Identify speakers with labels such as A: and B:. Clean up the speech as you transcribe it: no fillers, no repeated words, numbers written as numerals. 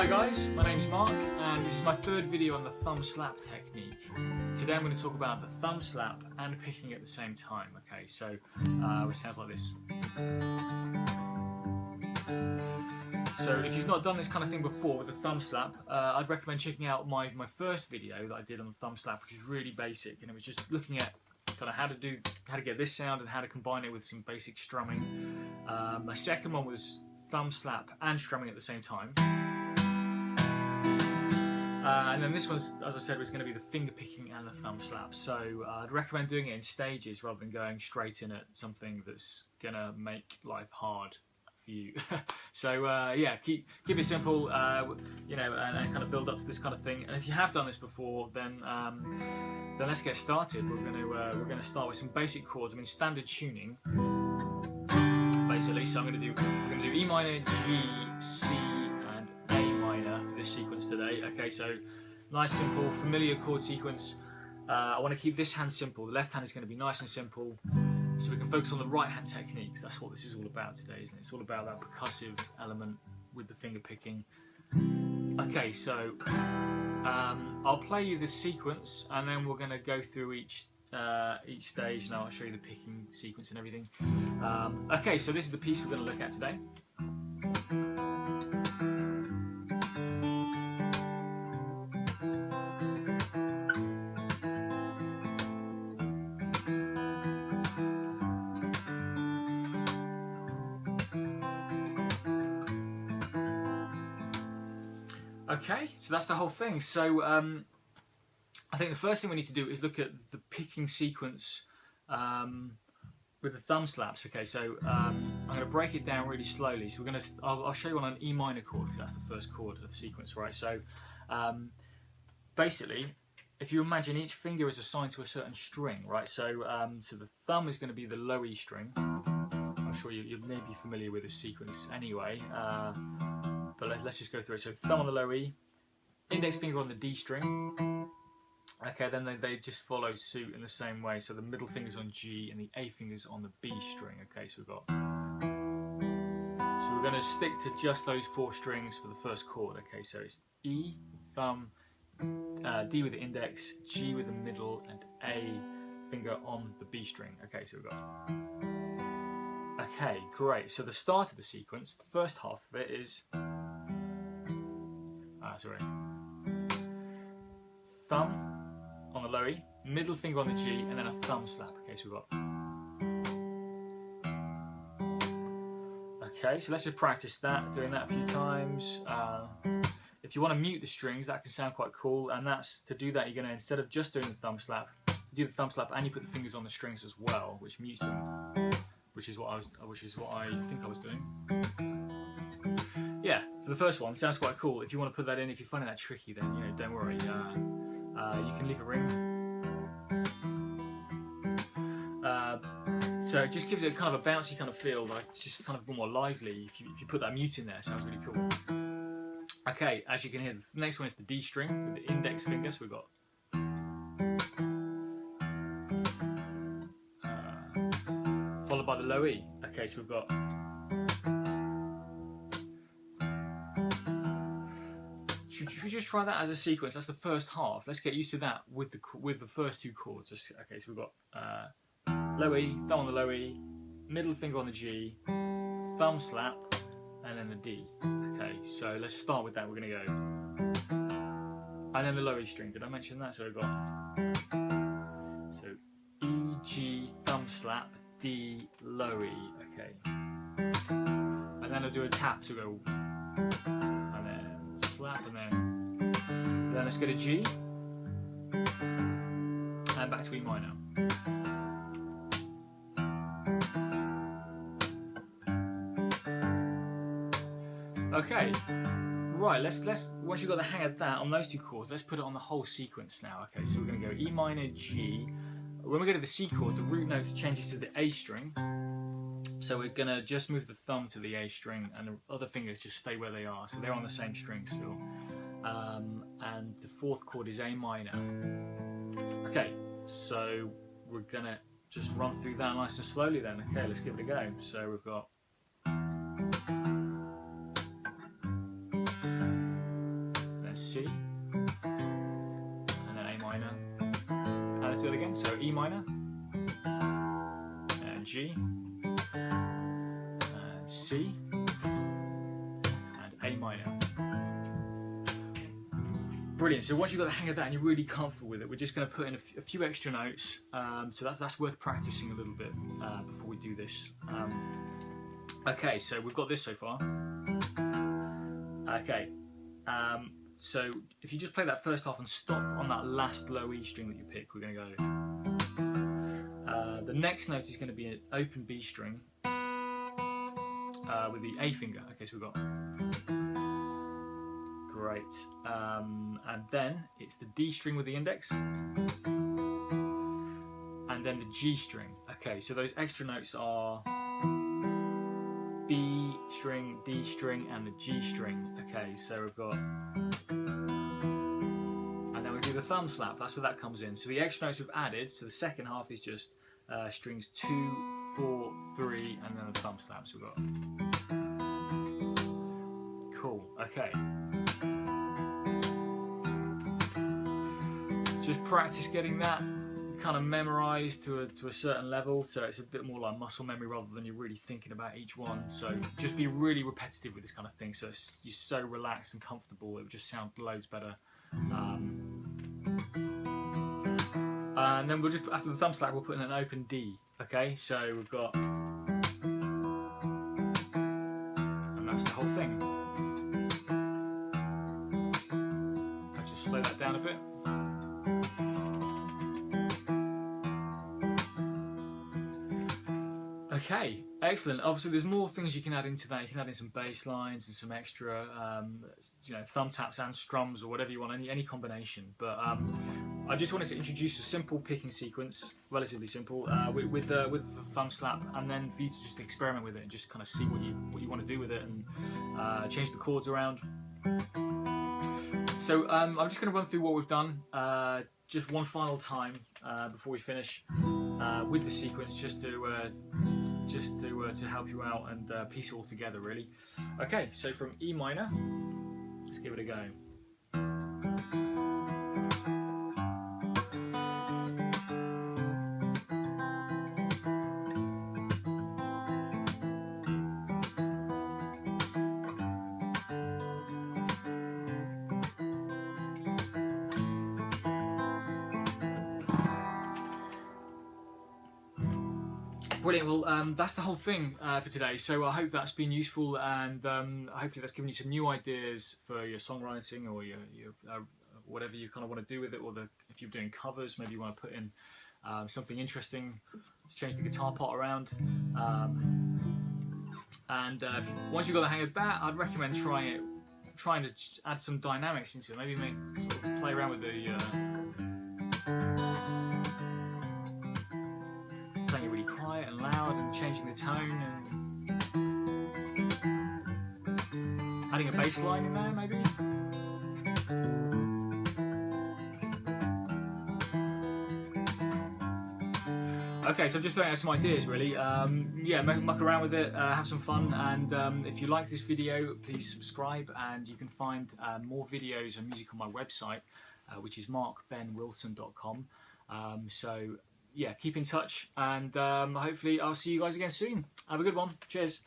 A: Hi guys, my name is Mark and this is my third video on the thumb slap technique. Today I'm going to talk about the thumb slap and picking at the same time. Okay, so which sounds like this. So if you've not done this kind of thing before with the thumb slap, I'd recommend checking out my first video that I did on the thumb slap, which is really basic, and it was just looking at kind of how to get this sound and how to combine it with some basic strumming. My second one was thumb slap and strumming at the same time. And then this one's, as I said, was going to be the finger picking and the thumb slap. So I'd recommend doing it in stages rather than going straight in at something that's going to make life hard for you. So yeah, keep it simple, you know, and kind of build up to this kind of thing. And if you have done this before, then let's get started. We're going to start with some basic chords. I mean, standard tuning, basically. So we're going to do E minor, G, C, and A minor for this sequence today. Okay, so nice, simple, familiar chord sequence. I want to keep this hand simple. The left hand is going to be nice and simple, so we can focus on the right hand techniques. That's what this is all about today, isn't it? It's all about that percussive element with the finger picking. Okay, so I'll play you this sequence, and then we're going to go through each stage, and I'll show you the picking sequence and everything. Okay, so this is the piece we're going to look at today. Okay, so that's the whole thing. So I think the first thing we need to do is look at the picking sequence with the thumb slaps. Okay, so I'm going to break it down really slowly. So I'll show you on an E minor chord because that's the first chord of the sequence, right? So basically, if you imagine each finger is assigned to a certain string, right? So so the thumb is going to be the low E string. I'm sure you may be familiar with this sequence anyway. But let's just go through it. So thumb on the low E, index finger on the D string. Okay, then they just follow suit in the same way. So the middle finger's on G and the A finger's on the B string. Okay, so we're going to stick to just those four strings for the first chord. Okay, so it's E, thumb, D with the index, G with the middle, and A finger on the B string. Okay, so we've got. Okay, great. So the start of the sequence, the first half of it is. Thumb on the low E, middle finger on the G, and then a thumb slap. Okay, so we've got. Okay, so let's just practice that, doing that a few times. If you want to mute the strings, that can sound quite cool, and that's to do that. You're going to, instead of just doing the thumb slap, you do the thumb slap and you put the fingers on the strings as well, which mutes them. Which is what I think I was doing. Yeah, for the first one, sounds quite cool. If you want to put that in, if you're finding that tricky, then you know, don't worry. You can leave a ring. So it just gives it kind of a bouncy kind of feel, like it's just kind of more lively. If you put that mute in there, it sounds really cool. Okay, as you can hear, the next one is the D string with the index finger. So we've got. Followed by the low E. Okay, so we've got. Should we just try that as a sequence? That's the first half. Let's get used to that with the first two chords. Okay, so we've got low E, thumb on the low E, middle finger on the G, thumb slap, and then the D. Okay, so let's start with that. We're going to go, and then the low E string. Did I mention that? So we've got E, G, thumb slap, D, low E. Okay, and then I'll do a tap. So we'll go, and then slap, and then let's go to G, and back to E minor. Okay, right. Let's once you've got the hang of that on those two chords, let's put it on the whole sequence now. Okay, so we're going to go E minor, G. When we go to the C chord, the root note changes to the A string. So we're going to just move the thumb to the A string, and the other fingers just stay where they are. So they're on the same string still. And the fourth chord is A minor. Okay, so we're going to just run through that nice and slowly then. Okay, let's give it a go. So we've got C, and then A minor. And let's do it again. So E minor, and G, and C, and A minor. Brilliant. So once you've got the hang of that and you're really comfortable with it, we're just going to put in a few extra notes. So that's worth practicing a little bit before we do this. Okay, so we've got this so far. Okay, so if you just play that first half and stop on that last low E string that you pick, we're going to go. The next note is going to be an open B string with the A finger. Okay, so we've got. Great. And then it's the D string with the index, and then the G string. Okay, so those extra notes are B string, D string, and the G string. Okay, so we've got, and then we do the thumb slap. That's where that comes in. So the extra notes we've added. So the second half is just strings 2, 4, 3, and then the thumb slap. So we've got. Cool. Okay. Just practice getting that kind of memorized to a certain level, so it's a bit more like muscle memory rather than you're really thinking about each one. So just be really repetitive with this kind of thing, so you're so relaxed and comfortable, it will just sound loads better. And then we'll just, after the thumb slap, we'll put in an open D. Okay, so we've got, and that's the whole thing. I'll just slow that down a bit. Okay, excellent. Obviously, there's more things you can add into that. You can add in some bass lines and some extra, thumb taps and strums or whatever you want, any combination. But I just wanted to introduce a simple picking sequence, relatively simple, with the thumb slap, and then for you to just experiment with it and just kind of see what you want to do with it and change the chords around. So I'm just going to run through what we've done just one final time before we finish with the sequence, just to help you out and piece it all together, really. Okay, so from E minor, let's give it a go. Brilliant. Well, that's the whole thing for today. So I hope that's been useful, and hopefully that's given you some new ideas for your songwriting or your whatever you kind of want to do with it. Or if you're doing covers, maybe you want to put in something interesting to change the guitar part around. Once you've got the hang of that, I'd recommend trying to add some dynamics into it. Maybe sort of play around with the. Playing it really quiet and loud and changing the tone and adding a bass line in there, maybe. Okay, so I'm just throwing out some ideas, really. Yeah, muck around with it, have some fun, and if you like this video, please subscribe, and you can find more videos and music on my website, which is markbenwilson.com. So yeah, keep in touch, and hopefully I'll see you guys again soon. Have a good one. Cheers.